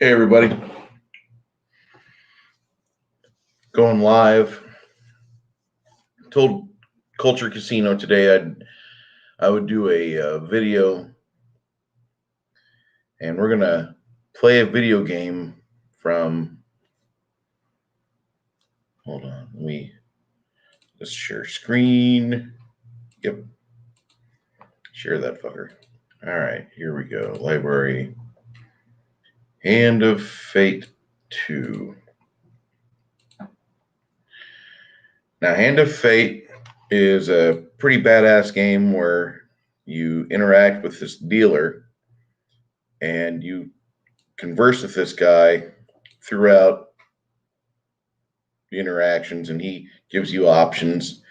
Hey everybody, going live. Told Culture Casino today I would do a video, and we're gonna play a video game from. Hold on, let me just share screen. Yep, share that fucker. All right, here we go. Library, Hand of Fate 2. Now, Hand of Fate is a pretty badass game where you interact with this dealer and you converse with this guy throughout the interactions, and he gives you options.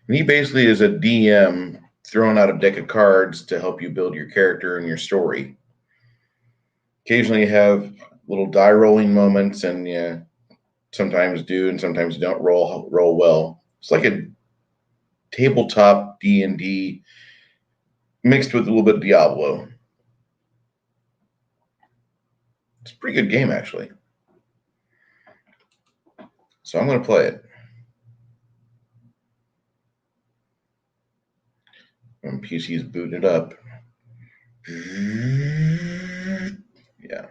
And he basically is a DM throwing out a deck of cards to help you build your character and your story. Occasionally, you have little die rolling moments, and you sometimes do and sometimes don't roll well. It's like a tabletop D&D mixed with a little bit of Diablo. It's a pretty good game, actually. So I'm going to play it. When PC is booting it up. Yeah.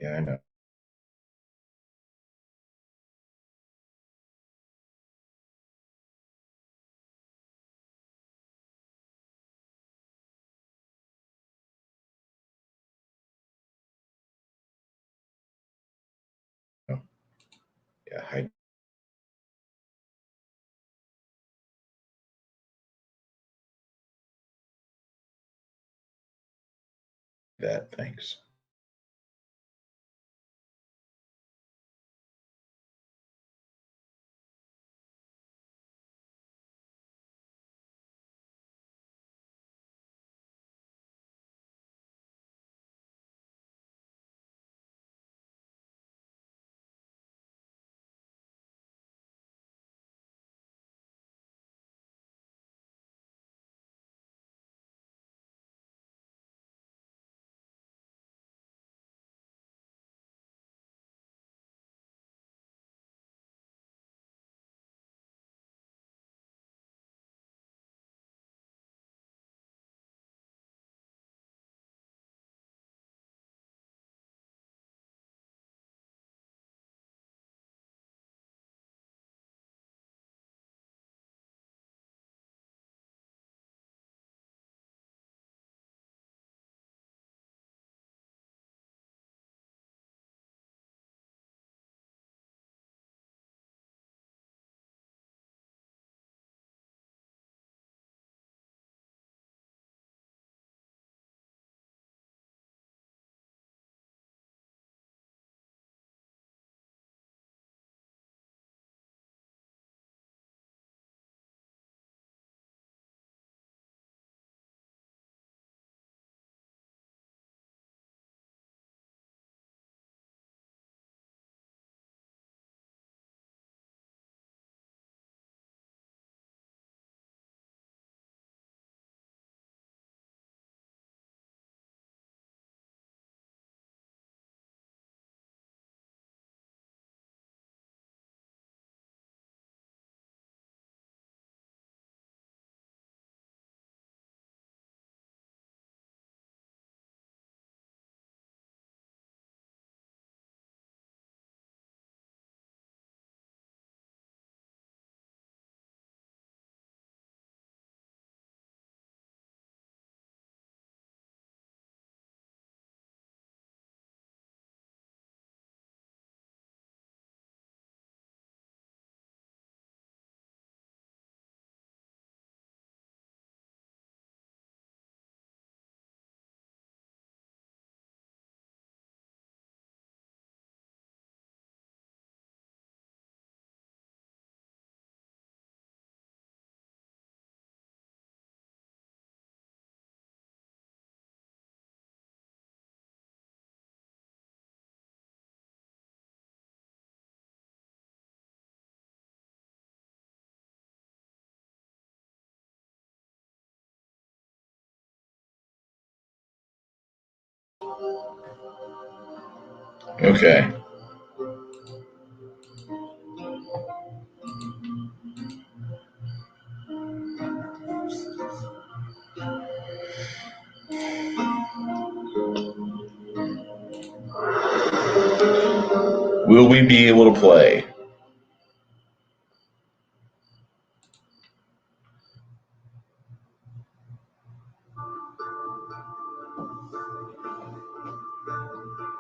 Yeah, I know. Yeah, hide that. Thanks. Okay. Will we be able to play?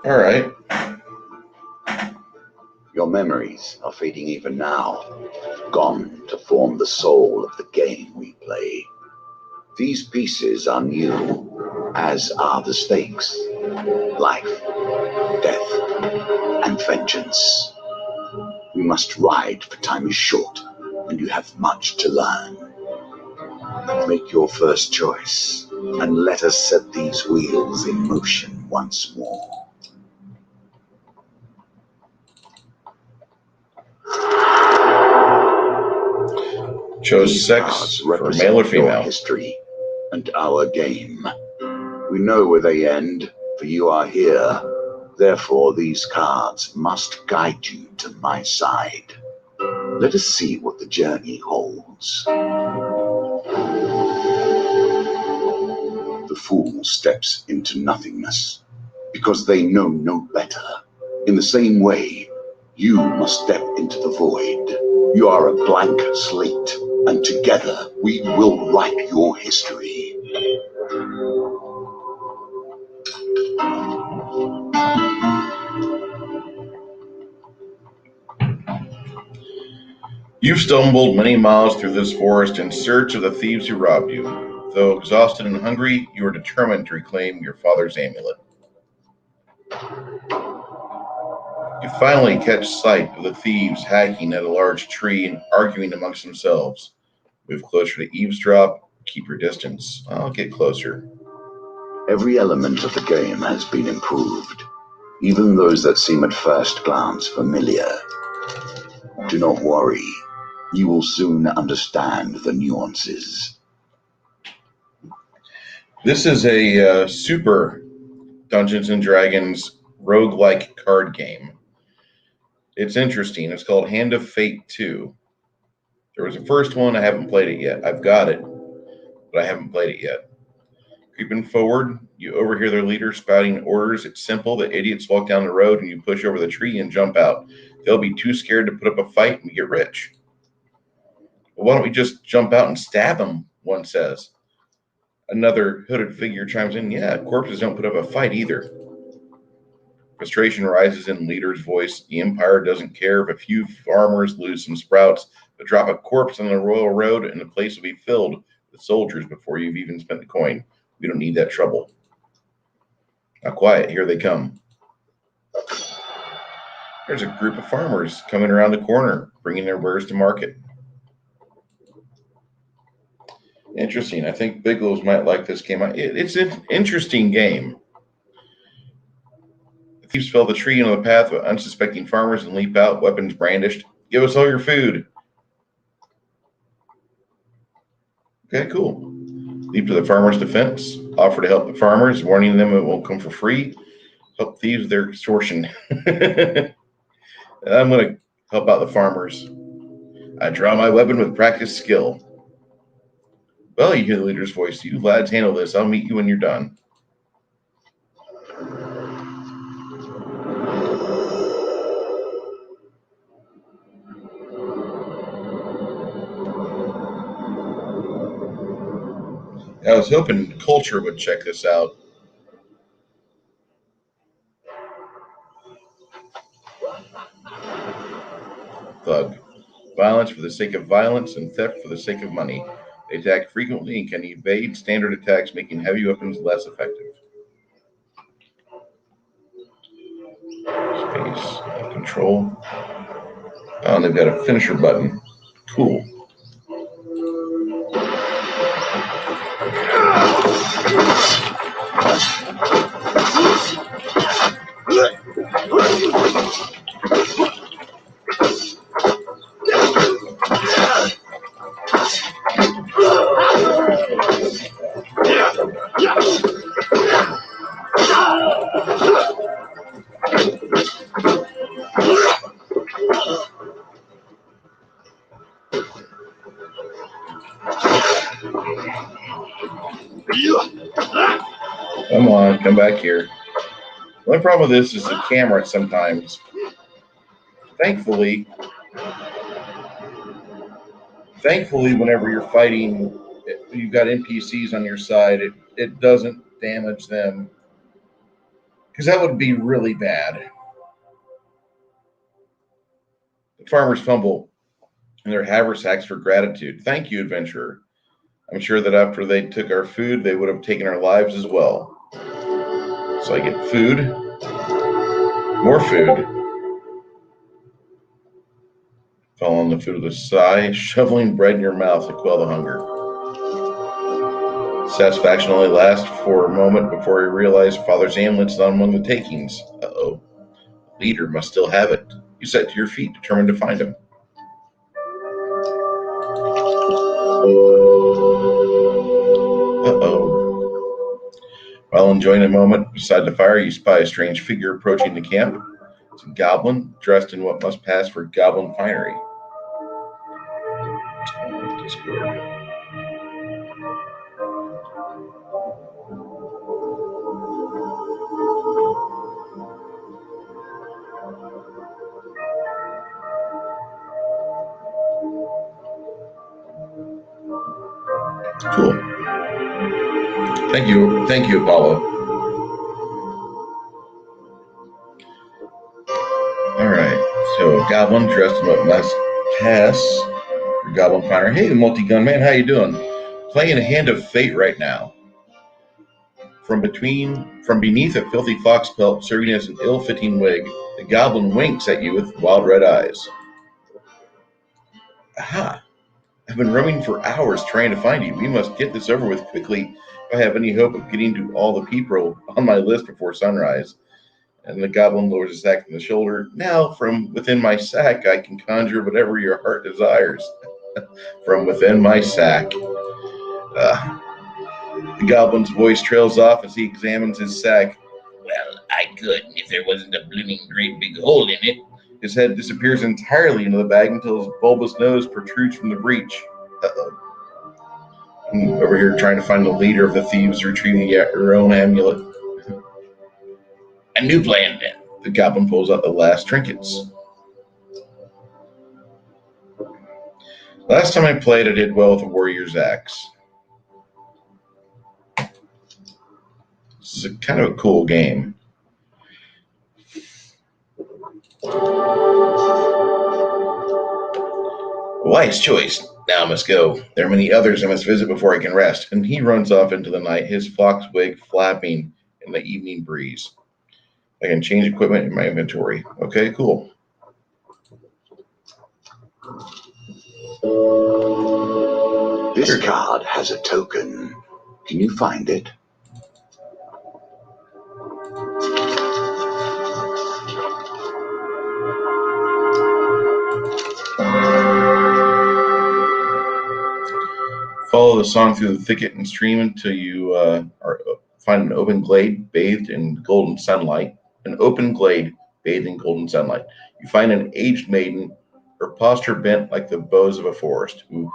All right. Your memories are fading even now, gone to form the soul of the game we play. These pieces are new, as are the stakes. Life, death, and vengeance. We must ride, for time is short, and you have much to learn. Make your first choice, and let us set these wheels in motion once more. Chose These sex cards for represent male or your female. history and our game. We know where they end, for you are here. Therefore, these cards must guide you to my side. Let us see what the journey holds. The fool steps into nothingness because they know no better. In the same way, you must step into the void. You are a blank slate, and together we will write your history. You've stumbled many miles through this forest in search of the thieves who robbed you. Though exhausted and hungry, you are determined to reclaim your father's amulet. You finally catch sight of the thieves hacking at a large tree and arguing amongst themselves. Move closer to eavesdrop. Keep your distance. I'll get closer. Every element of the game has been improved, even those that seem at first glance familiar. Do not worry, you will soon understand the nuances. This is a super Dungeons & Dragons rogue-like card game. It's interesting. It's called Hand of Fate 2. There was a first one. I haven't played it yet. I've got it, but I haven't played it yet. Creeping forward, you overhear their leader spouting orders. It's simple. The idiots walk down the road and you push over the tree and jump out. They'll be too scared to put up a fight and get rich. Well, why don't we just jump out and stab them, one says. Another hooded figure chimes in, yeah, corpses don't put up a fight either. Frustration rises in the leader's voice. The Empire doesn't care if a few farmers lose some sprouts, but drop a corpse on the royal road and the place will be filled with soldiers before you've even spent the coin. We don't need that trouble. Now quiet, here they come. There's a group of farmers coming around the corner, bringing their wares to market. Interesting. I think Biglows might like this game. It's an interesting game. The thieves fell the tree into the path of unsuspecting farmers and leap out, weapons brandished. Give us all your food. Okay, cool. Leap to the farmers' defense. Offer to help the farmers, warning them it won't come for free. Help thieves with their extortion. I'm going to help out the farmers. I draw my weapon with practiced skill. Well, you hear the leader's voice. You lads handle this. I'll meet you when you're done. I was hoping Culture would check this out. Thug. Violence for the sake of violence and theft for the sake of money. They attack frequently and can evade standard attacks, making heavy weapons less effective. Space. Control. Oh, and they've got a finisher button. Cool. come back here. The only problem with this is the camera sometimes. Thankfully, whenever you're fighting, you've got NPCs on your side, it doesn't damage them. Because that would be really bad. The farmers fumble in their haversacks for gratitude. Thank you, adventurer. I'm sure that after they took our food, they would have taken our lives as well. So I get food, more food. Fall on the food with a sigh, shoveling bread in your mouth to quell the hunger. Satisfaction only lasts for a moment before you realize Father's amulet's not among the takings. Uh-oh. The leader must still have it. You set to your feet, determined to find him. Uh-oh. While enjoying a moment beside the fire, you spy a strange figure approaching the camp. It's a goblin dressed in what must pass for goblin finery. Discord. Cool. Thank you, Apollo. All right, so goblin dressed in what must pass for goblin finder. Hey, multi-gun man, how you doing? Playing a hand of fate right now. From beneath a filthy fox pelt serving as an ill-fitting wig, the goblin winks at you with wild red eyes. Aha! I've been roaming for hours trying to find you. We must get this over with quickly if I have any hope of getting to all the people on my list before sunrise. And the goblin lowers his sack from the shoulder. Now, from within my sack, I can conjure whatever your heart desires. From within my sack. The goblin's voice trails off as he examines his sack. Well, I could if there wasn't a blooming great big hole in it. His head disappears entirely into the bag until his bulbous nose protrudes from the breach. Uh-oh. Over here trying to find the leader of the thieves retrieving your own amulet. A new plan, then. The goblin pulls out the last trinkets. Last time I played, I did well with a warrior's axe. This is kind of a cool game. Wise choice. Now I must go. There are many others I must visit before I can rest. And he runs off into the night, his fox wig flapping in the evening breeze. I can change equipment in my inventory. Okay, cool. This card has a token. Can you find it? Follow the song through the thicket and stream until you find an open glade bathed in golden sunlight. An open glade bathed in golden sunlight. You find an aged maiden, her posture bent like the boughs of a forest. Ooh.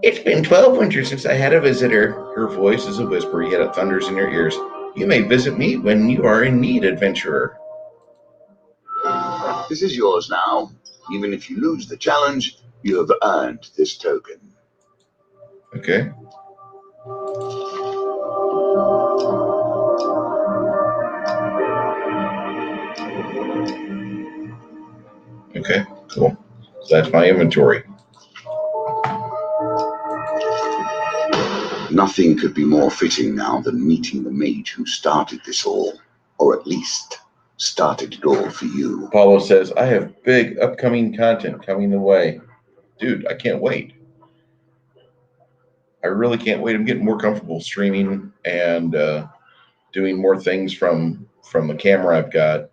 It's been 12 winters since I had a visitor. Her voice is a whisper, yet it thunders in your ears. You may visit me when you are in need, adventurer. This is yours now. Even if you lose the challenge, you have earned this token. Okay. Okay, cool. So that's my inventory. Nothing could be more fitting now than meeting the mage who started this all, or at least started it all for you. Paulo says, I have big upcoming content coming the way. Dude, I can't wait. I really can't wait. I'm getting more comfortable streaming and doing more things from the camera I've got.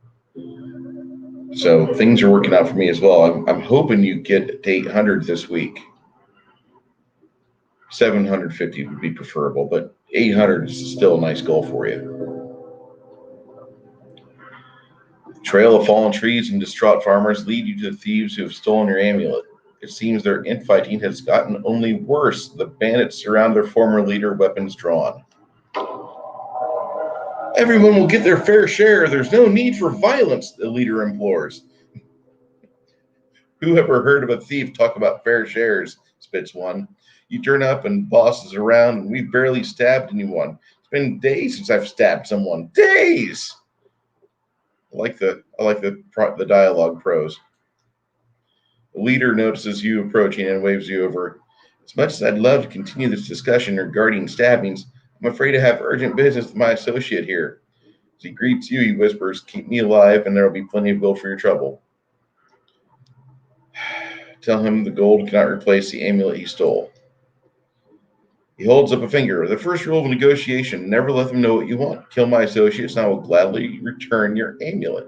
So things are working out for me as well. I'm hoping you get to 800 this week. 750 would be preferable, but 800 is still a nice goal for you. Trail of fallen trees and distraught farmers lead you to the thieves who have stolen your amulet. It seems their infighting has gotten only worse. The bandits surround their former leader, weapons drawn. Everyone will get their fair share. There's no need for violence, the leader implores. Who ever heard of a thief talk about fair shares? Spits one. You turn up and boss is around and we've barely stabbed anyone. It's been days since I've stabbed someone. Days! I like the dialogue prose. The leader notices you approaching and waves you over. As much as I'd love to continue this discussion regarding stabbings, I'm afraid I have urgent business with my associate here. As he greets you, he whispers, keep me alive and there will be plenty of gold for your trouble. Tell him the gold cannot replace the amulet he stole. He holds up a finger. The first rule of negotiation, never let them know what you want. Kill my associates and I will gladly return your amulet.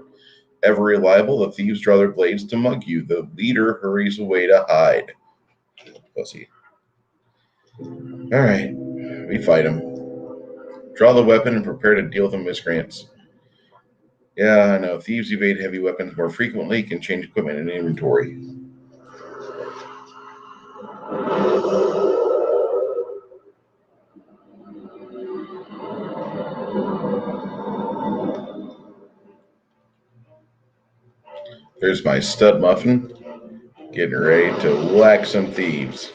Ever reliable, the thieves draw their blades to mug you. The leader hurries away to hide. Pussy. All right, we fight him. Draw the weapon and prepare to deal with the miscreants. Yeah, I know. Thieves evade heavy weapons more frequently, can change equipment and inventory. There's my stud muffin, getting ready to whack some thieves.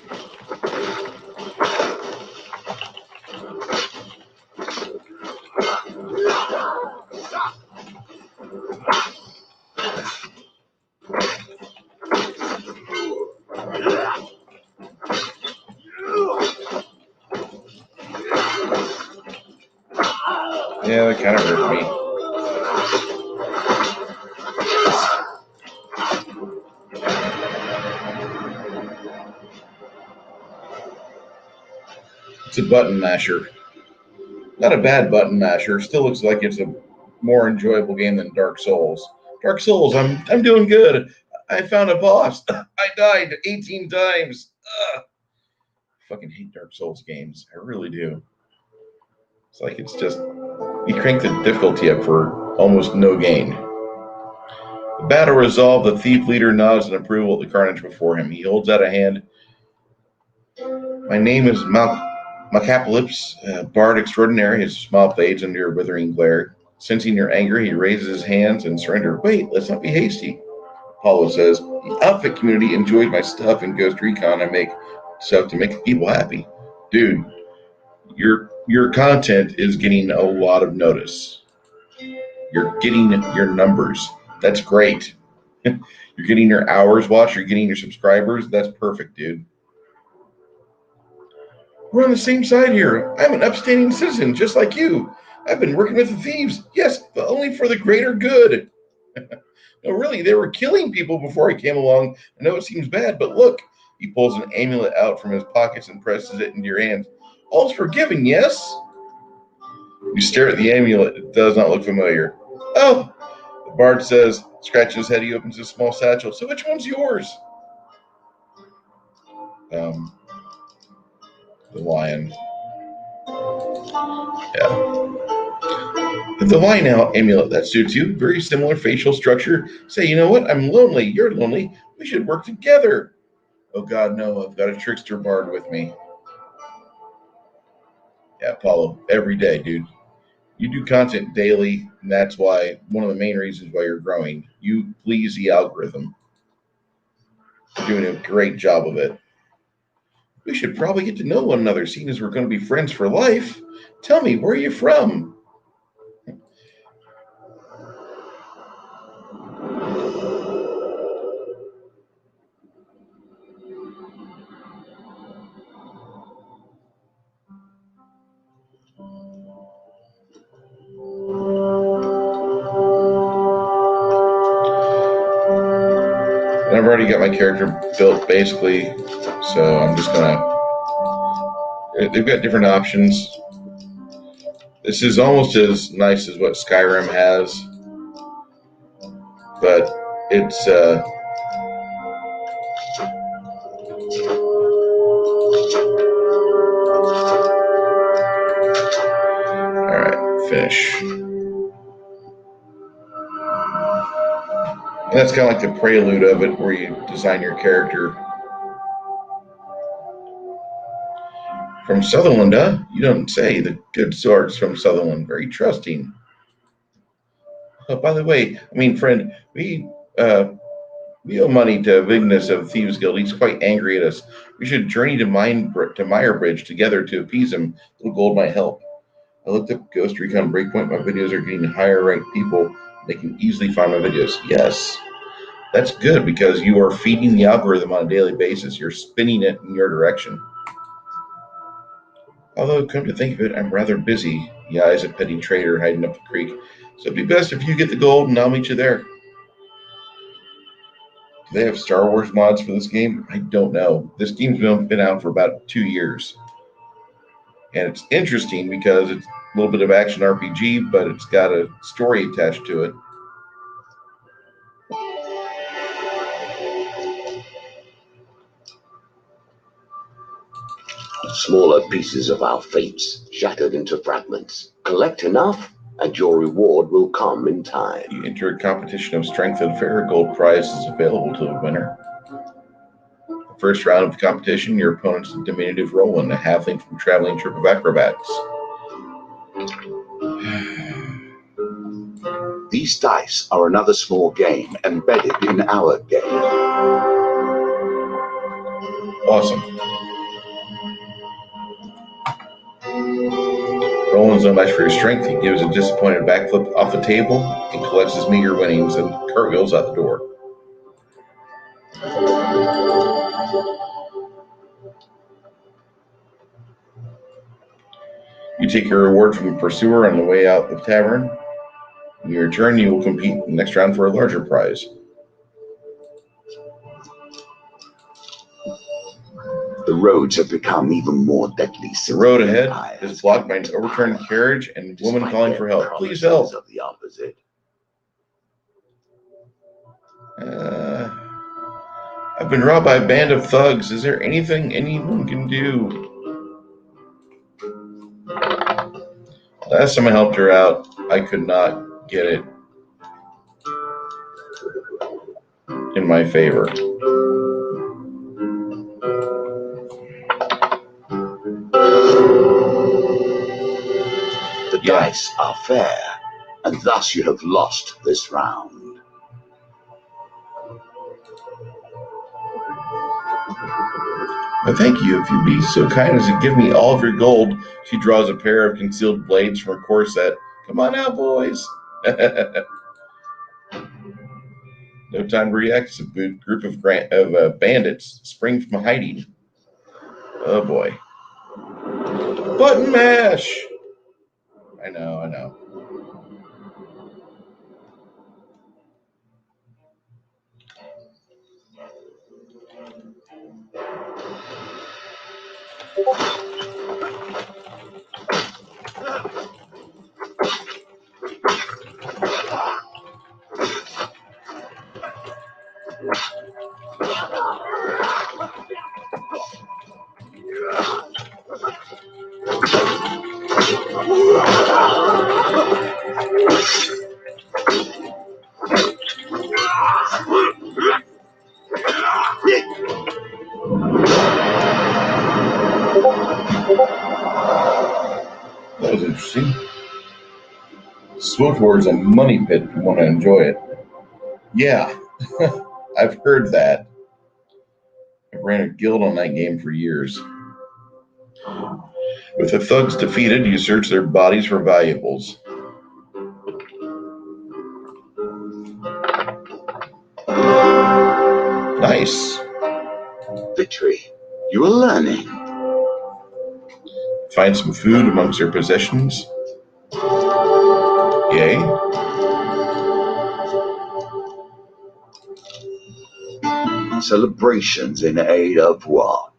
Yeah, that kind of hurt me. It's a button masher. Not a bad button masher. Still looks like it's a more enjoyable game than Dark Souls. Dark Souls, I'm doing good. I found a boss. I died 18 times. Ugh. Fucking hate Dark Souls games. I really do. It's like it's just you crank the difficulty up for almost no gain. The battle resolved, the thief leader nods in approval at the carnage before him. He holds out a hand. My name is Macapolypse, Bard Extraordinary. His smile fades under your withering glare. Sensing your anger, he raises his hands and surrenders. Wait, let's not be hasty. Apollo says, the outfit community enjoys my stuff in Ghost Recon. I make stuff to make people happy. Dude, your content is getting a lot of notice. You're getting your numbers. That's great. You're getting your hours watched. You're getting your subscribers. That's perfect, dude. We're on the same side here. I'm an upstanding citizen, just like you. I've been working with the thieves. Yes, but only for the greater good. No, really, they were killing people before I came along. I know it seems bad, but look. He pulls an amulet out from his pockets and presses it into your hands. All's forgiven, yes? You stare at the amulet. It does not look familiar. Oh, the bard says, scratching his head, he opens a small satchel. So which one's yours? The lion. Yeah. The lion amulet, that suits you. Very similar facial structure. Say, you know what? I'm lonely. You're lonely. We should work together. Oh, God, no. I've got a trickster bard with me. Yeah, Apollo. Every day, dude. You do content daily, and that's why one of the main reasons why you're growing. You please the algorithm. You're doing a great job of it. We should probably get to know one another, seeing as we're going to be friends for life. Tell me, where are you from? I've already got my character built, basically, so I'm just gonna... They've got different options. This is almost as nice as what Skyrim has, but it's... Alright, finish. And that's kind of like the prelude of it, where you design your character. From Sutherland, huh? You don't say. The good sword's from Sutherland. Very trusting. Oh, by the way, friend, we owe money to Vignus of Thieves Guild. He's quite angry at us. We should journey to Meyerбridge together to appease him. A little gold might help. I looked up Ghost Recon Breakpoint. My videos are getting higher ranked people. They can easily find my videos. Yes, that's good because you are feeding the algorithm on a daily basis. You're spinning it in your direction. Although, come to think of it, I'm rather busy. Yeah, as a petty trader hiding up the creek. So it'd be best if you get the gold and I'll meet you there. Do they have Star Wars mods for this game? I don't know. This game's been out for about 2 years. And it's interesting because it's a little bit of action RPG, but it's got a story attached to it. Smaller pieces of our fates shattered into fragments. Collect enough, and your reward will come in time. You enter a competition of strength and fair. A gold prize is available to the winner. The first round of the competition, your opponent's a diminutive Roland, a halfling from traveling troupe of acrobats. These dice are another small game embedded in our game. Awesome. Roland's no match for your strength. He gives a disappointed backflip off the table and collects his meager winnings and cartwheels out the door. You take your reward from the pursuer on the way out the tavern. When you return, you will compete in the next round for a larger prize. The roads have become even more deadly. The road ahead is blocked by an overturned carriage and a woman calling for help. Please help. Of the opposite. I've been robbed by a band of thugs. Is there anything anyone can do? Last time I helped her out, I could not get it in my favor. The dice are fair, and thus you have lost this round. Well, thank you. If you'd be so kind as to give me all of your gold. She draws a pair of concealed blades from her corset. Come on out, boys. No time to react. A group of bandits spring from hiding. Oh boy. Button mash! I know. That was interesting. SWTOR is a money pit if you want to enjoy it. Yeah, I've heard that. I ran a guild on that game for years. With the thugs defeated, you search their bodies for valuables. Nice. Victory. You are learning. Find some food amongst their possessions. Yay. Celebrations in aid of what?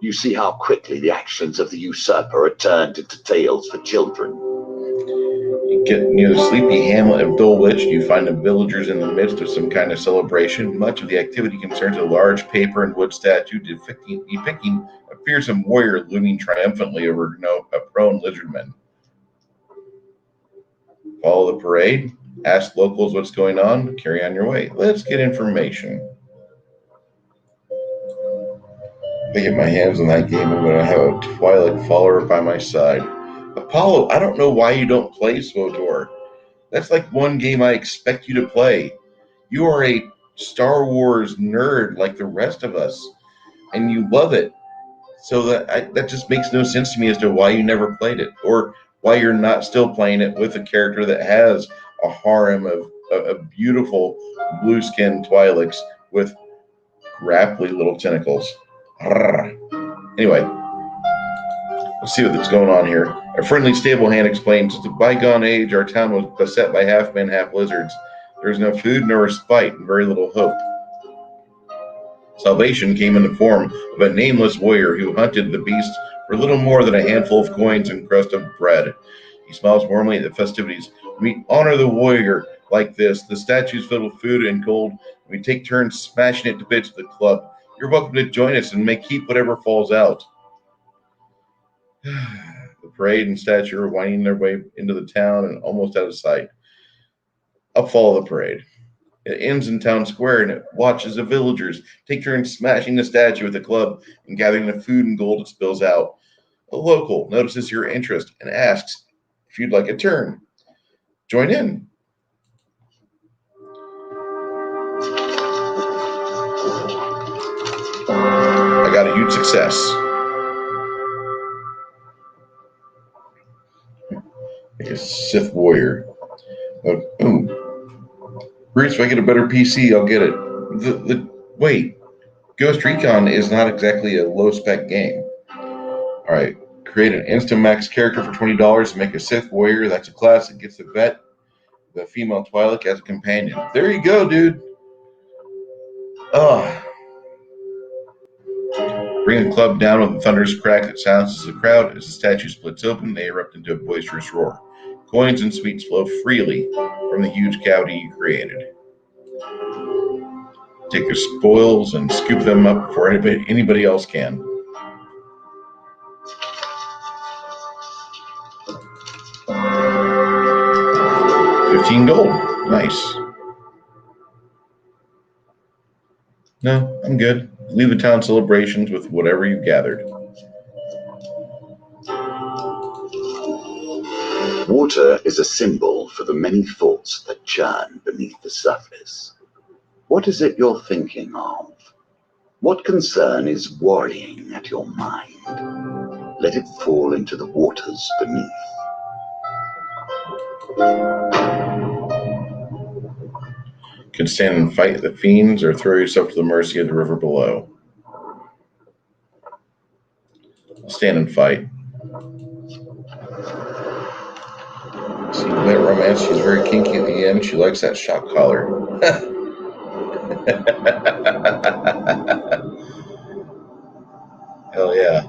You see how quickly the actions of the usurper are turned into tales for children. You get near the sleepy hamlet of Dulwich. You find the villagers in the midst of some kind of celebration. Much of the activity concerns a large paper and wood statue depicting a fearsome warrior looming triumphantly over a prone lizardman. Follow the parade. Ask locals what's going on. Carry on your way. Let's get information. If I get my hands on that game, I'm going to have a Twilight follower by my side. Apollo, I don't know why you don't play SWTOR. That's like one game I expect you to play. You are a Star Wars nerd like the rest of us, and you love it. So that just makes no sense to me as to why you never played it, or why you're not still playing it with a character that has a harem of beautiful blue-skinned Twi'leks with grapply little tentacles. Arrgh. Anyway, let's see what's going on here. A friendly stable hand explains, "Since the bygone age, our town was beset by half-men, half-lizards. There was no food, no respite, and very little hope. Salvation came in the form of a nameless warrior who hunted the beasts for little more than a handful of coins and crust of bread." He smiles warmly at the festivities. "We honor the warrior like this. The statue's filled with food and gold. We take turns smashing it to bits at the club. You're welcome to join us and may keep whatever falls out." The parade and statue are winding their way into the town and almost out of sight. I'll follow the parade. It ends in town square, and it watches the villagers take turns smashing the statue with a club and gathering the food and gold it spills out. A local notices your interest and asks if you'd like a turn. Join in. I got a huge success. Like a Sith warrior. Ooh. Bruce, if I get a better PC, I'll get it. Wait. Ghost Recon is not exactly a low-spec game. All right. Create an Instamax character for $20 and make a Sith warrior. That's a class that gets the vet, the female Twi'lek as a companion. There you go, dude. Bring the club down with a thunderous crack that silences the crowd. As the statue splits open, they erupt into a boisterous roar. Coins and sweets flow freely from the huge cavity you created. Take their spoils and scoop them up before anybody else can. $15. Nice. No, I'm good. Leave the town celebrations with whatever you gathered. Water is a symbol for the many thoughts that churn beneath the surface. What is it you're thinking of? What concern is worrying at your mind? Let it fall into the waters beneath. Can stand and fight the fiends or throw yourself to the mercy of the river below. Stand and fight. See, that romance, she's very kinky at the end. She likes that shock collar. Hell yeah.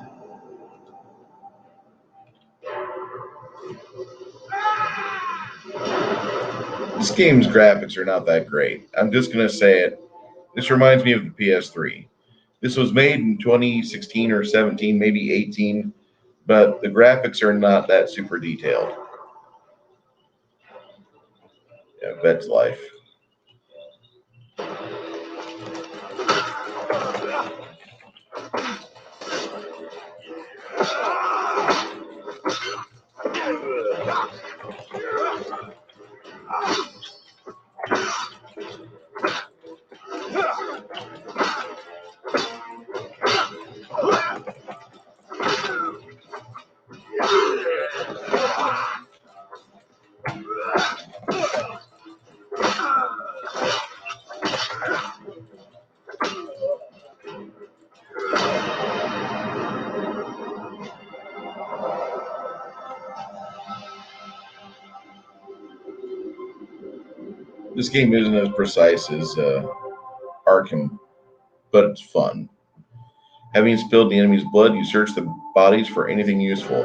This game's graphics are not that great. I'm just going to say it. This reminds me of the PS3. This was made in 2016 or 17, maybe 18, but the graphics are not that super detailed. Yeah, Vet's life. This game isn't as precise as Arkham, but it's fun. Having spilled the enemy's blood, you search the bodies for anything useful.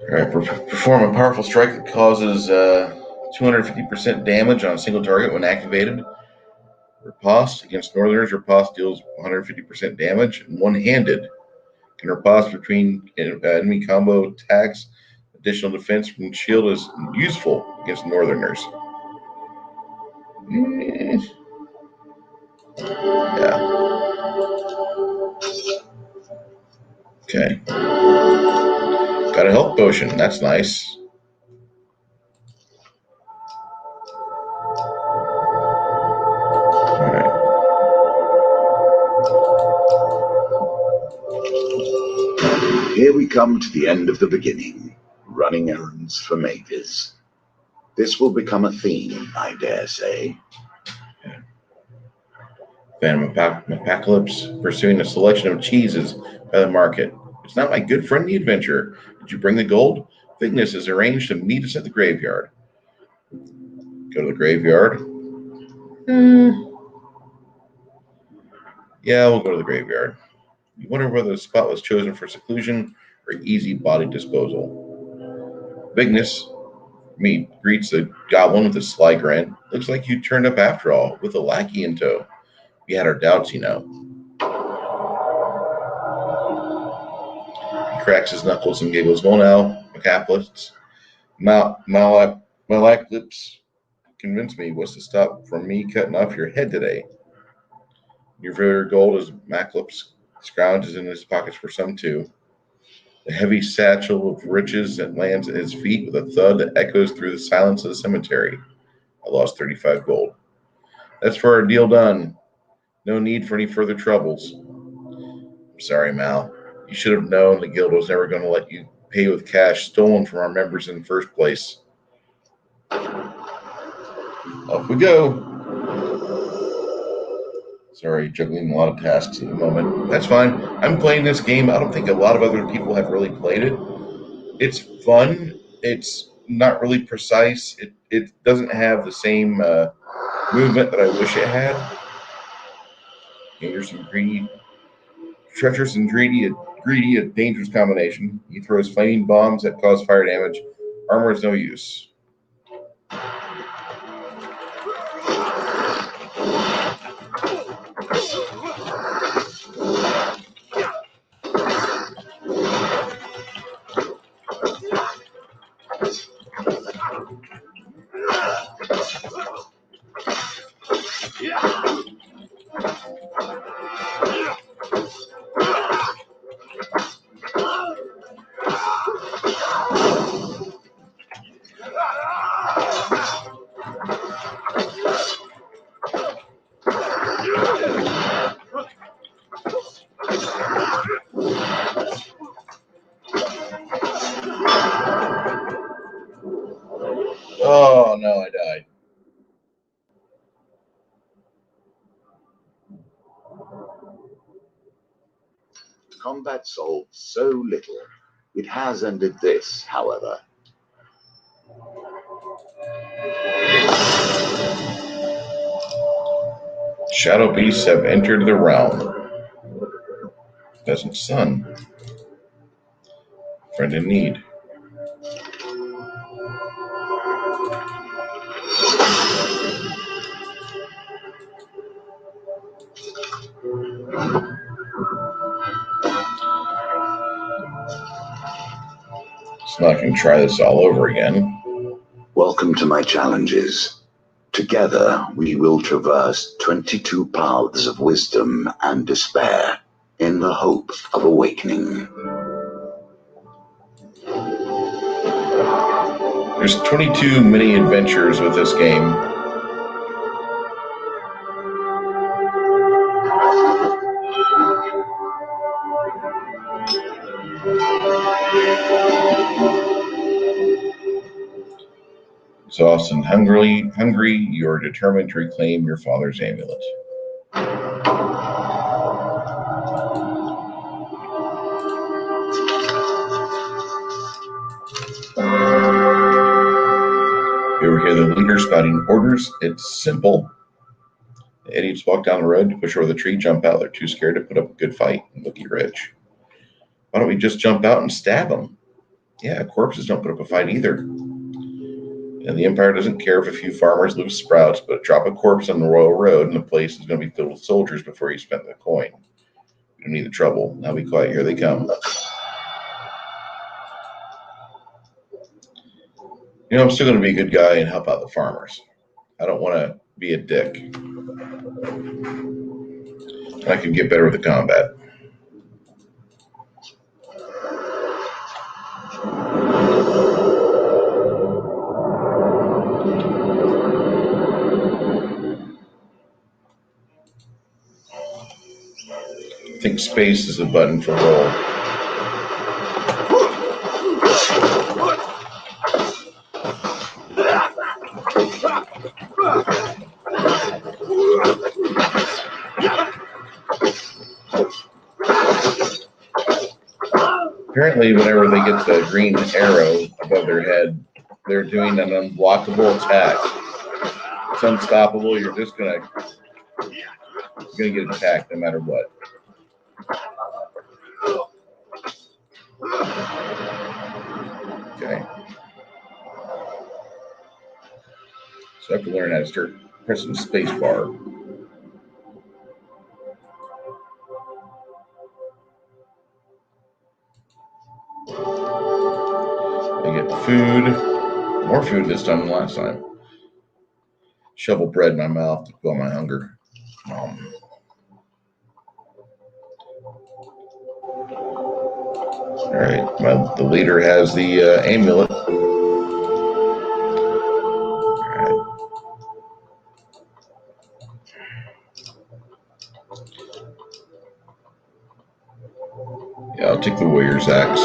Alright, perform a powerful strike that causes 250% damage on a single target when activated. Riposte against Northerners, Riposte deals 150% damage. And one-handed can riposte between enemy combo attacks. Additional defense from shield is useful against Northerners. Yeah. Okay. Got a health potion. That's nice. All right. Here we come to the end of the beginning, running errands for Mavis. This will become a theme, I dare say. Phantom Apocalypse, pursuing a selection of cheeses by the market. It's not my good friend the adventurer. Did you bring the gold? Vignis has arranged to meet us at the graveyard. Go to the graveyard? Yeah, we'll go to the graveyard. You wonder whether the spot was chosen for seclusion or easy body disposal. Vignis greets the goblin with a sly grin. Looks like you turned up after all, with a lackey in tow. We had our doubts, you know. He cracks his knuckles and giggles. Well now, Macapalists, Malak lips convinced me was to stop from me cutting off your head today. Your very gold as Maclips scrounges in his pockets for some too. The heavy satchel of riches that lands at his feet with a thud that echoes through the silence of the cemetery. I lost 35 gold. That's for our deal done. No need for any further troubles. I'm sorry, Mal. You should have known the guild was never going to let you pay with cash stolen from our members in the first place. Off we go. Sorry, juggling a lot of tasks at the moment. That's fine. I'm playing this game. I don't think a lot of other people have really played it. It's fun. It's not really precise. It doesn't have the same movement that I wish it had. Dangerous and greedy. Treacherous and greedy, a dangerous combination. He throws flaming bombs that cause fire damage. Armor is no use. Oh no, I died. Combat solved so little. It has ended this, however. Shadow beasts have entered the realm. Peasant's son. Friend in need. So I can try this all over again. Welcome to my challenges. Together, we will traverse 22 paths of wisdom and despair in the hope of awakening. There's 22 mini adventures with this game. Exhausted and hungry, you are determined to reclaim your father's amulet. You ever hear the leader spouting orders? It's simple. The idiots walk down the road to push over the tree, jump out. They're too scared to put up a good fight and looky rich. Why don't we just jump out and stab them? Yeah, corpses don't put up a fight either. And the Empire doesn't care if a few farmers lose sprouts, but drop a corpse on the royal road and the place is going to be filled with soldiers before you spend the coin. You don't need the trouble. Now be quiet. Here they come. You know, I'm still going to be a good guy and help out the farmers. I don't want to be a dick. I can get better with the combat. think space is the button for roll. Apparently, whenever they get the green arrow above their head, they're doing an unblockable attack. It's unstoppable. You're gonna get attacked no matter what. Okay. So I have to learn how to start pressing space bar. I get food, more food this time than last time. Shovel bread in my mouth to quell my hunger. All right, well, the leader has the amulet. All right. Yeah, I'll take the warrior's axe.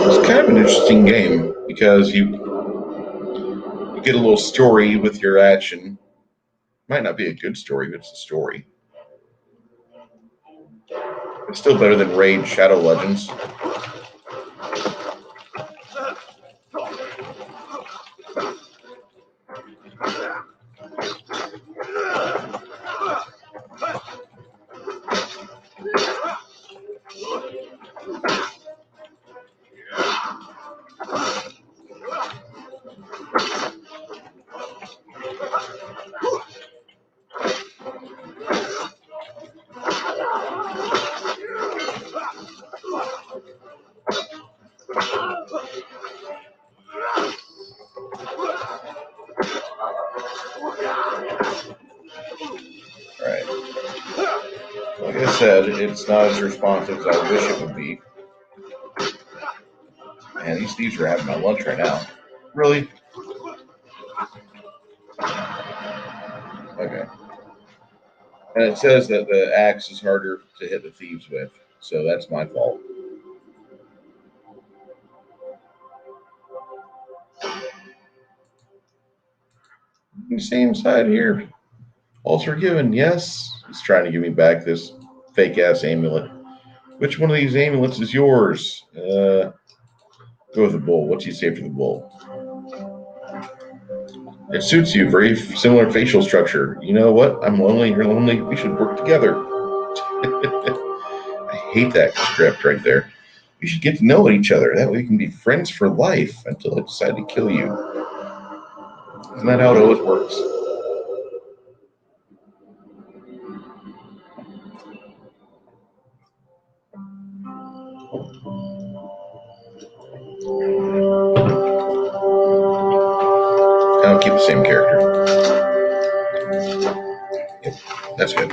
It's kind of an interesting game because you get a little story with your action. Might not be a good story, but it's a story. It's still better than Raid Shadow Legends. Right. Like I said, it's not as responsive as I wish it would be. Man, these thieves are having my lunch right now. Really? Okay. And it says that the axe is harder to hit the thieves with, so that's my fault. Same side here. All's forgiven. Yes. He's trying to give me back this fake ass amulet. Which one of these amulets is yours? Go with the bull. What's he say for the bull? It suits you. Very similar facial structure. You know what? I'm lonely. You're lonely. We should work together. I hate that script right there. We should get to know each other. That way we can be friends for life until I decide to kill you. Isn't that how it always works? I'll keep the same character. Yep, that's good.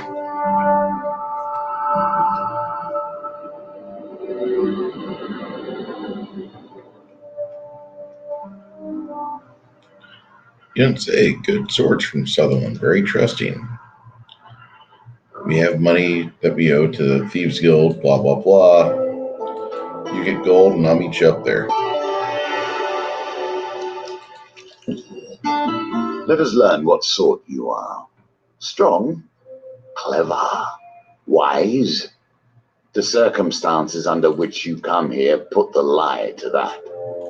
You didn't say. Good swords from Sutherland. Very trusting. We have money that we owe to the Thieves Guild, blah, blah, blah. You get gold and I'll meet you up there. Let us learn what sort you are. Strong, clever, wise. The circumstances under which you come here put the lie to that.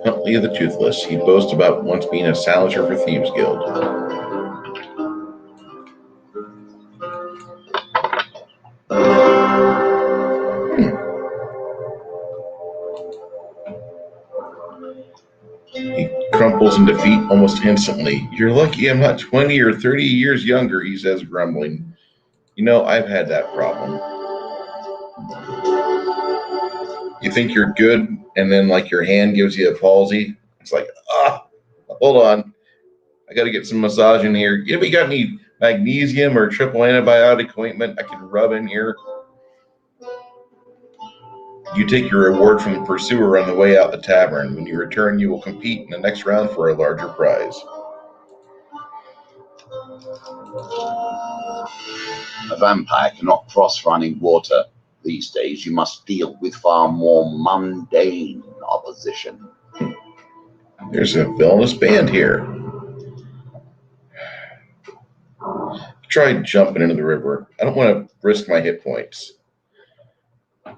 Huntley of the Toothless. He boasts about once being a silencer for Thieves Guild. He crumples in defeat almost instantly. You're lucky I'm not 20 or 30 years younger, he says, grumbling. You know, I've had that problem. You think you're good, and then like your hand gives you a palsy. It's like, hold on, I got to get some massage in here. You got any magnesium or triple antibiotic ointment I can rub in here? You take your reward from the pursuer on the way out the tavern. When you return, you will compete in the next round for a larger prize. A vampire cannot cross running water. These days, you must deal with far more mundane opposition. There's a villainous band here. Try jumping into the river. I don't want to risk my hit points.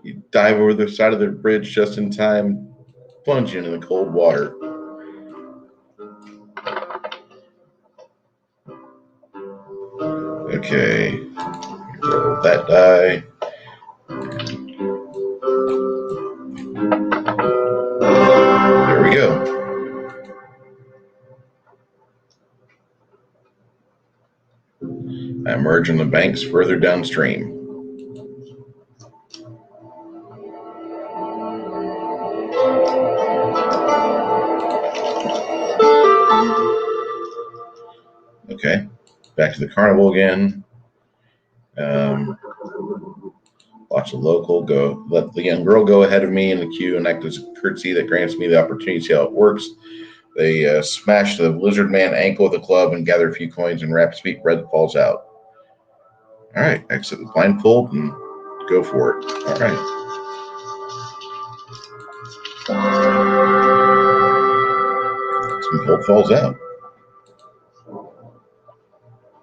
You dive over the side of the bridge just in time, plunge into the cold water. Okay, roll that die. There we go. I emerge on the banks further downstream. Okay, back to the carnival again. Watch the local go. Let the young girl go ahead of me in the queue and act as a courtesy that grants me the opportunity to see how it works. They smash the lizard man ankle with a club and gather a few coins, and rap speak red falls out. All right, exit the blindfold and go for it. All right. Some gold falls out.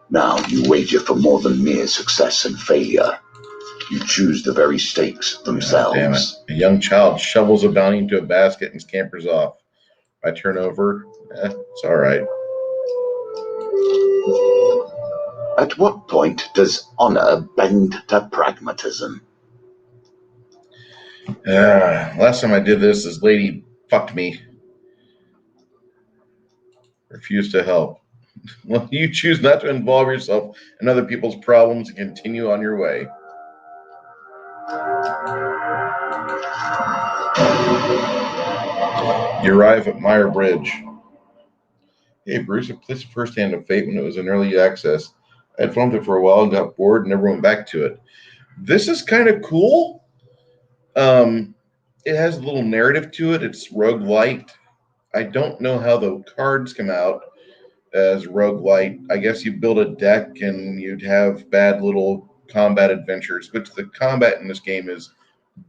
Now you wager for more than mere success and failure. You choose the very stakes themselves. Damn it. A young child shovels a bounty into a basket and scampers off. I turn over. It's all right. At what point does honor bend to pragmatism? Last time I did this lady fucked me. Refused to help. Well, you choose not to involve yourself in other people's problems and continue on your way. You arrive at Meyer Bridge. Hey, Bruce, I played First Hand of Fate when it was in early access. I had fun with it for a while and got bored and never went back to it. This is kind of cool. It has a little narrative to it. It's Rogue-Lite. I don't know how the cards come out as Rogue-Lite. I guess you build a deck and you'd have bad little combat adventures, but the combat in this game is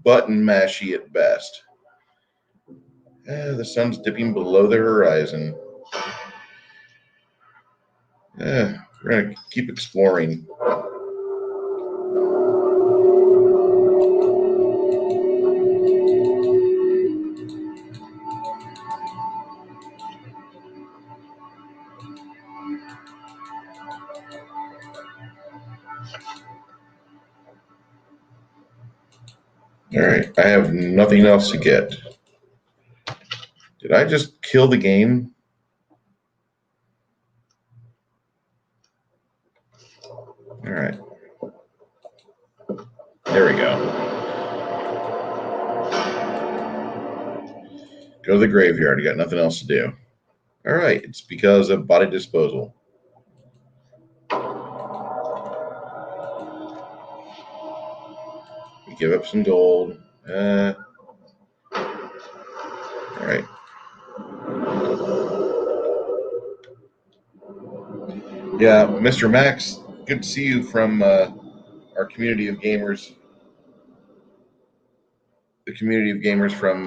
button mashy at best. The sun's dipping below the horizon. We're going to keep exploring. All right, I have nothing else to get. Did I just kill the game? All right. There we go. Go to the graveyard. You got nothing else to do. All right, it's because of body disposal. We give up some gold. All right. Yeah, Mr. Max, good to see you from our community of gamers. The community of gamers from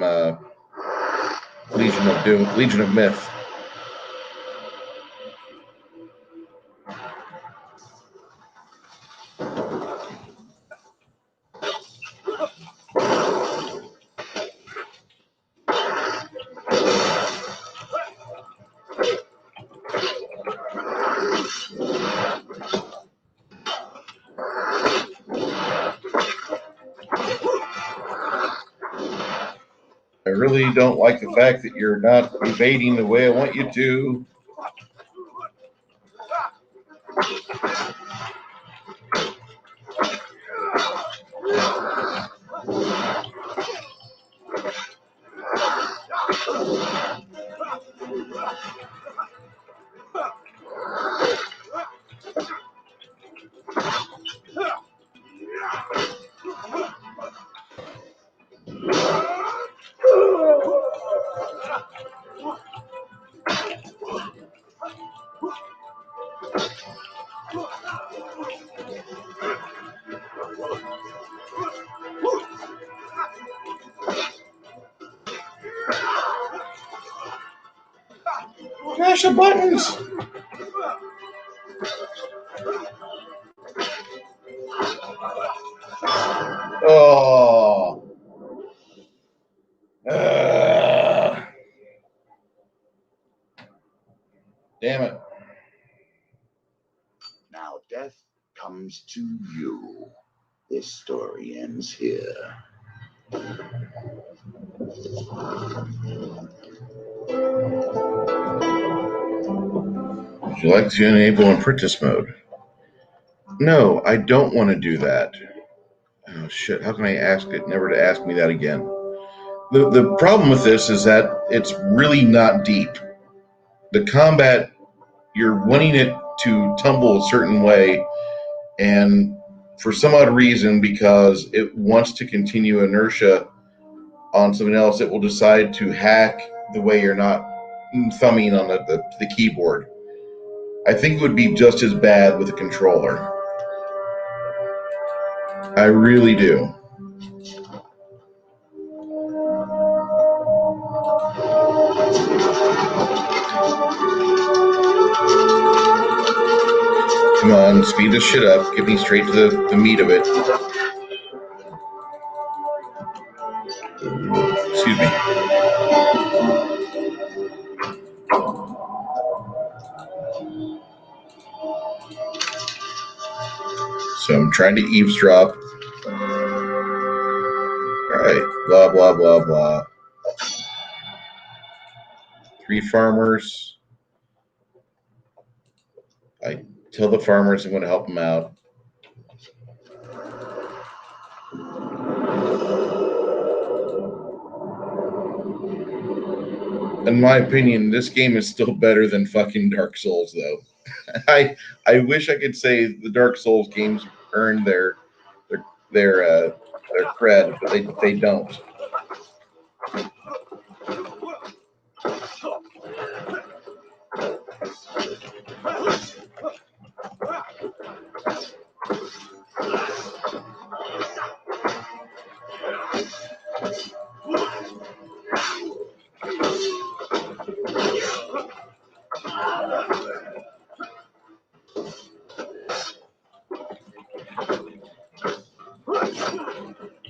Legion of Doom, Legion of Myth. I really don't like the fact that you're not evading the way I want you to. Smash the buttons! Oh. Damn it. Now death comes to you. This story ends here. Would you like to enable apprentice mode? No, I don't want to do that. Oh shit, how can I ask it never to ask me that again? The problem with this is that it's really not deep. The combat, you're wanting it to tumble a certain way, and for some odd reason, because it wants to continue inertia on something else, it will decide to hack the way you're not thumbing on the keyboard. I think it would be just as bad with a controller. I really do. Come on, speed this shit up. Get me straight to the meat of it. Excuse me. So I'm trying to eavesdrop. Alright, blah, blah, blah, blah. 3 farmers. I tell the farmers I'm going to help them out. In my opinion, this game is still better than fucking Dark Souls, though. I wish I could say the Dark Souls games earned their cred, but they don't.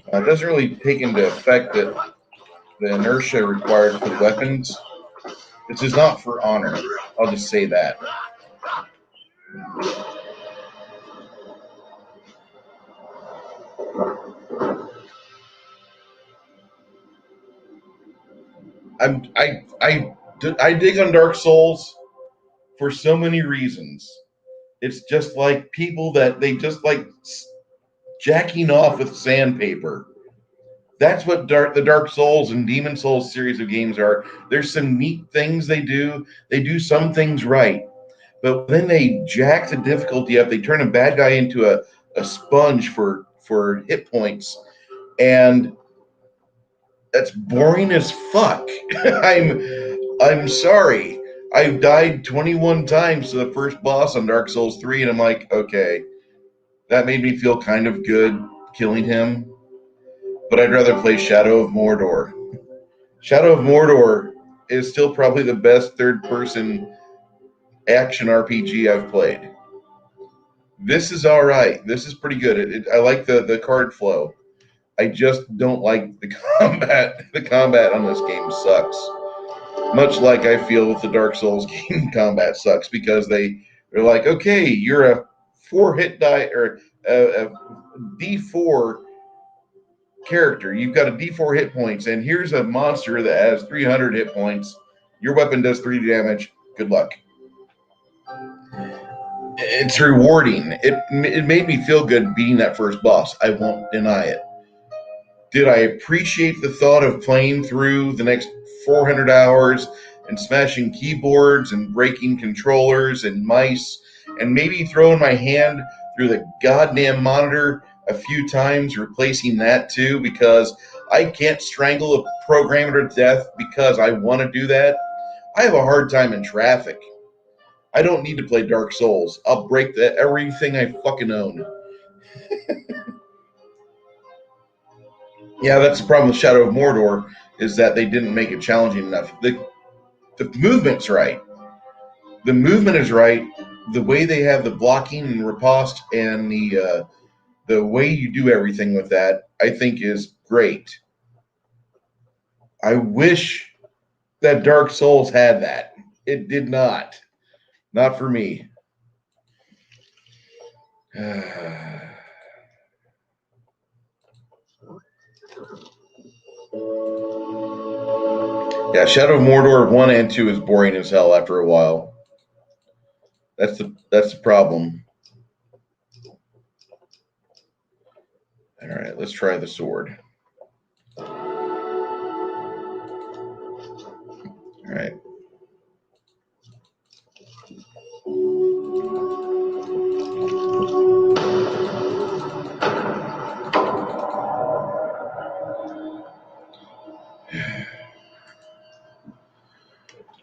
It doesn't really take into effect that the inertia required for the weapons. This is not for honor. I'll just say that. I dig on Dark Souls for so many reasons. It's just like people that they just like jacking off with sandpaper. That's what the Dark Souls and Demon Souls series of games are. There's some neat things they do. They do some things right. But then they jack the difficulty up. They turn a bad guy into a sponge for hit points. And that's boring as fuck. I'm sorry. I've died 21 times to the first boss on Dark Souls 3, and I'm like, okay, that made me feel kind of good killing him. But I'd rather play Shadow of Mordor. Shadow of Mordor is still probably the best third-person action RPG I've played. This is all right. This is pretty good. I like the card flow. I just don't like the combat. The combat on this game sucks. Much like I feel with the Dark Souls game, combat sucks because they're like, okay, you're a 4-hit die or a D4 character. You've got a D4 hit points, and here's a monster that has 300 hit points. Your weapon does 3 damage. Good luck. It's rewarding. It made me feel good beating that first boss. I won't deny it. Did I appreciate the thought of playing through the next 400 hours and smashing keyboards and breaking controllers and mice and maybe throwing my hand through the goddamn monitor a few times, replacing that too, because I can't strangle a programmer to death because I want to do that? I have a hard time in traffic. I don't need to play Dark Souls. I'll break everything I fucking own. Yeah, that's the problem with Shadow of Mordor, is that they didn't make it challenging enough. The movement's right. the movement is right. The way they have the blocking and riposte and the way you do everything with that, I think is great. I wish that Dark Souls had that. It did not. Not for me. Yeah, Shadow of Mordor 1 and 2 is boring as hell after a while. That's the problem. All right, let's try the sword. All right.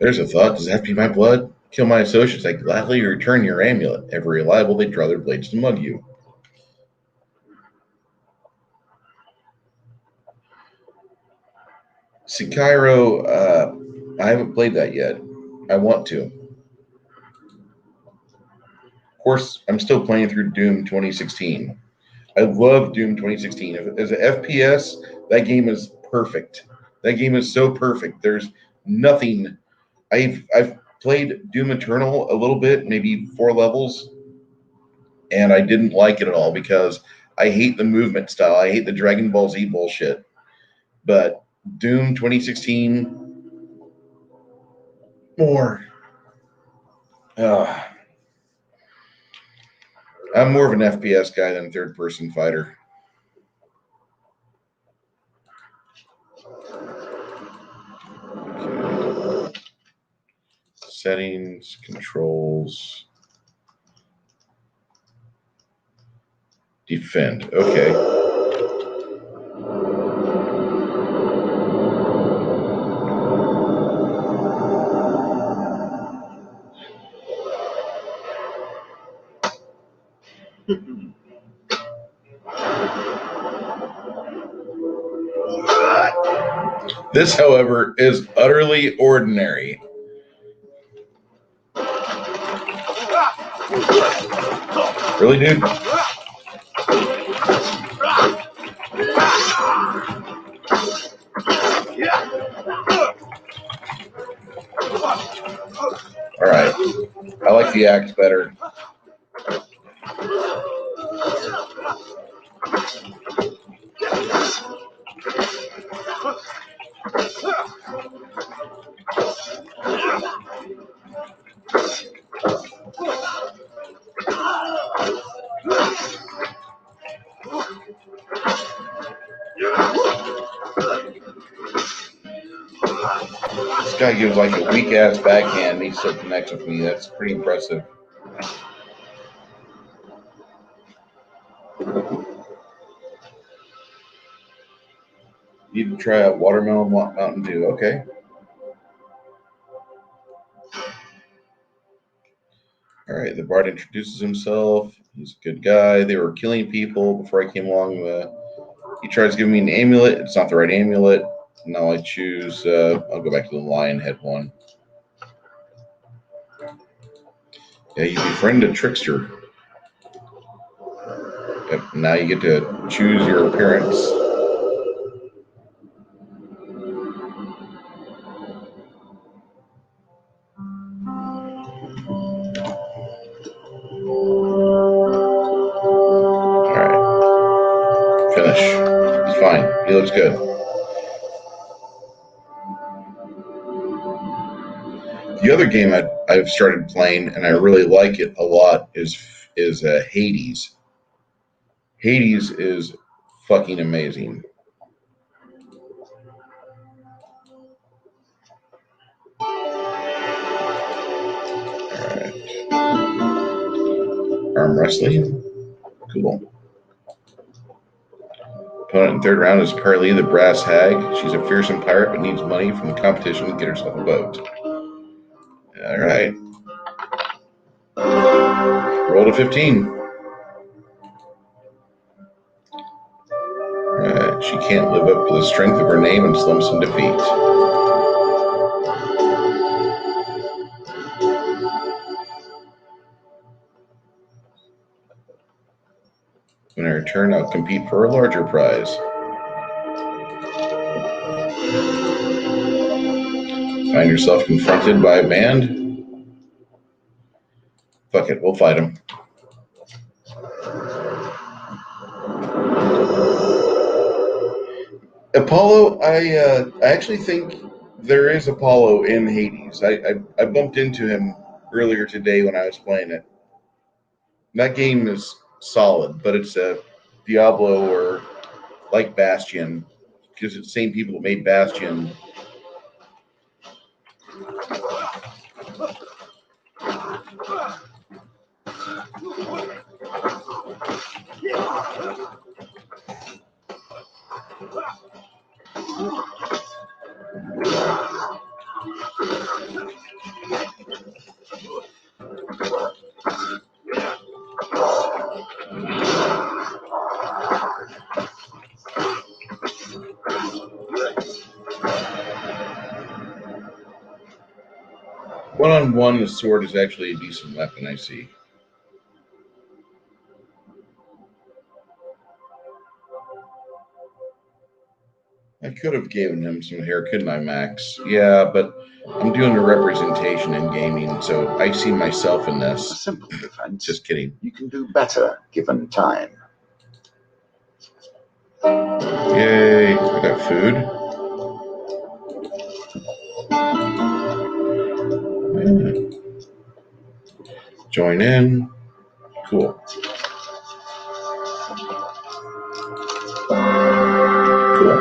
There's a thought. Does it have to be my blood? Kill my associates. I gladly return your amulet. Ever reliable, they draw their blades to mug you. Sekiro, I haven't played that yet. I want to. Of course, I'm still playing through Doom 2016. I love Doom 2016. As an FPS, that game is perfect. That game is so perfect. There's nothing. I've played Doom Eternal a little bit, maybe 4 levels, and I didn't like it at all because I hate the movement style. I hate the Dragon Ball Z bullshit. But Doom 2016, more. I'm more of an FPS guy than a third-person fighter. Okay. Settings, controls, defend. Okay. This, however, is utterly ordinary. Really, dude? All right. I like the axe better. This guy gives like a weak ass backhand and he still connects with me. That's pretty impressive. Need to try out Watermelon Mountain Dew. Okay. All right. The bard introduces himself. He's a good guy. They were killing people before I came along. He tries giving me an amulet. It's not the right amulet. Now I choose. I'll go back to the lion head one. Yeah, you befriend a trickster. Yep. Now you get to choose your appearance. Finish. He's fine. He looks good. The other game I've started playing and I really like it a lot is Hades. Hades is fucking amazing. All right. Arm wrestling. Cool. Opponent in third round is Carly, the brass hag. She's a fearsome pirate but needs money from the competition to get herself a boat. All right. Roll to 15. All right. She can't live up to the strength of her name and slumps in defeat. return, I'll compete for a larger prize. Find yourself confronted by a band? Fuck it, we'll fight them. Apollo, I actually think there is Apollo in Hades. I bumped into him earlier today when I was playing it. That game is solid, but it's a Diablo or like Bastion, because it's the same people that made Bastion. One-on-one, the sword is actually a decent weapon, I see. I could have given him some hair, couldn't I, Max? Yeah, but I'm doing a representation in gaming, so I see myself in this. A simple defense. Just kidding. You can do better given time. Yay, I got food. Yeah. Join in. Cool. Cool.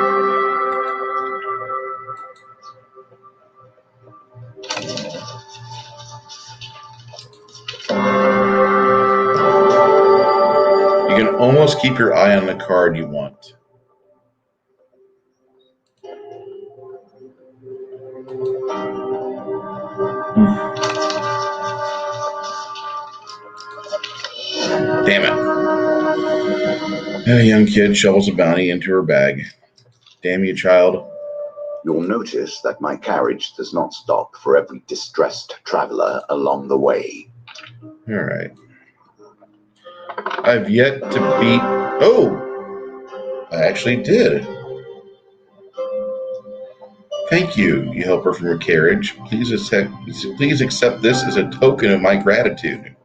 You can almost keep your eye on the card you want. Damn it. A young kid shovels a bounty into her bag. Damn you, child. You'll notice that my carriage does not stop for every distressed traveler along the way. All right. I've yet to beat... Oh! I actually did. Thank you, you helper from your carriage. Please accept this as a token of my gratitude.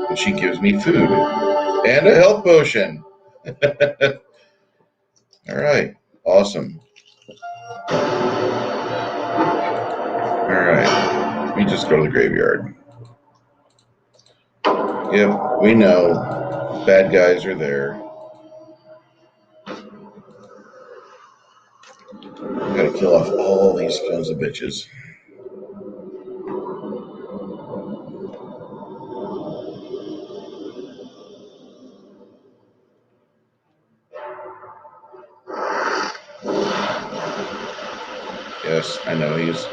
And she gives me food. And a health potion. All right. Awesome. All right. Let me just go to the graveyard. Yep, we know. Bad guys are there. Gotta kill off all these sons of bitches. Yes, I know he's...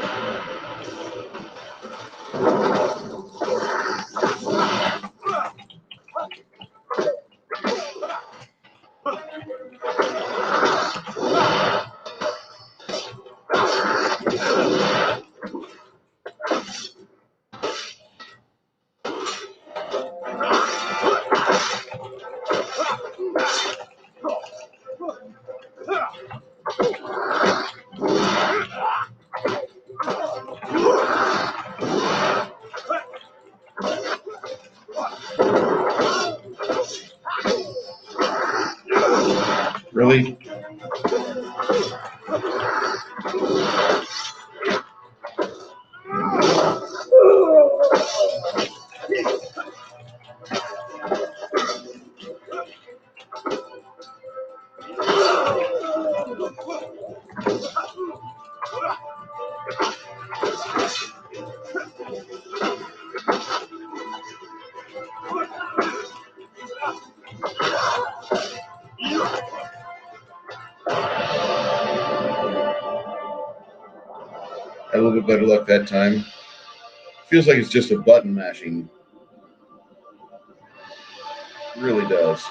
Really? A little bit better luck that time. Feels like it's just a button mashing. It really does.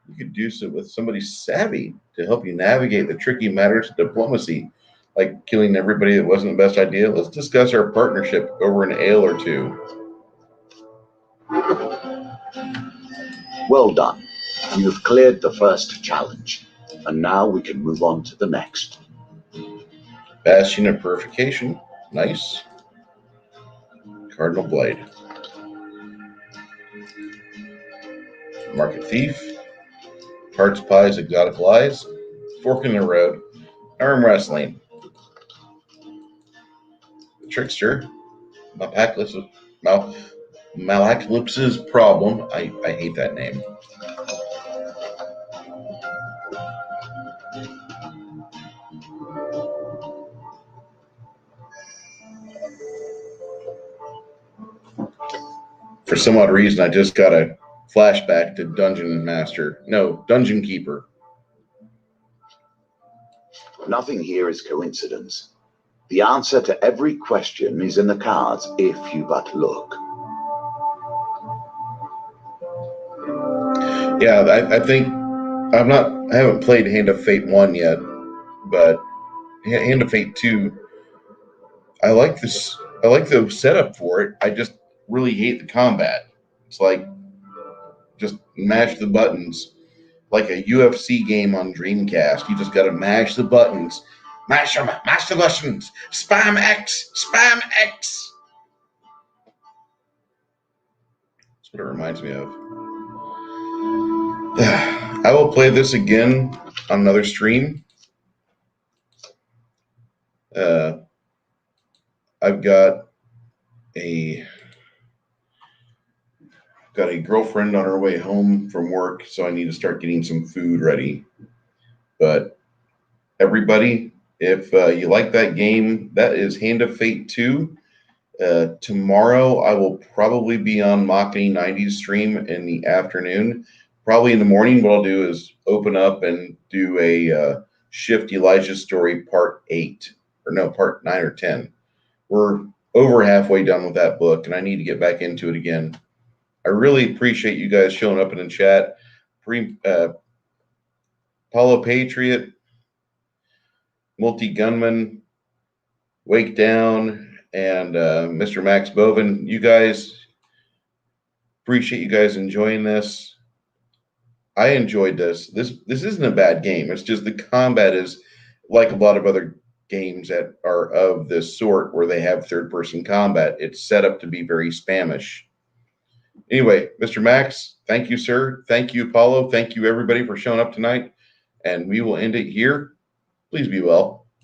You could do so with somebody savvy to help you navigate the tricky matters of diplomacy, like killing everybody that wasn't the best idea. Let's discuss our partnership over an ale or two. Well done. You've cleared the first challenge, and now we can move on to the next. Bastion of Purification. Nice. Cardinal Blade. Market Thief. Hearts, Pies, Exotic Lies. Fork in the Road. Arm Wrestling. Trickster. Malacalypse's Problem. I hate that name. For some odd reason, I just got a flashback to Dungeon Keeper. Nothing here is coincidence. The answer to every question is in the cards if you but look. Yeah, I think I haven't played Hand of Fate 1 yet, but Hand of Fate 2, I like the setup for it. I just really hate the combat. It's like just mash the buttons like a UFC game on Dreamcast. You just got to mash the buttons. Mash the buttons. Spam X. That's what it reminds me of. I will play this again on another stream. I've got a girlfriend on her way home from work, so I need to start getting some food ready. But everybody, if you like that game, that is Hand of Fate 2. Tomorrow I will probably be on Mach-E 90s stream in the afternoon. Probably in the morning, what I'll do is open up and do a Shift Elijah story part 9 or 10. We're over halfway done with that book, and I need to get back into it again. I really appreciate you guys showing up in the chat. Paulo Patriot, Multi-Gunman, Wake Down, and Mr. Max Bovin. You guys, appreciate you guys enjoying this. I enjoyed this. This isn't a bad game. It's just the combat is like a lot of other games that are of this sort where they have third-person combat. It's set up to be very Spamish. Anyway, Mr. Max, thank you, sir. Thank you, Apollo. Thank you, everybody, for showing up tonight. And we will end it here. Please be well.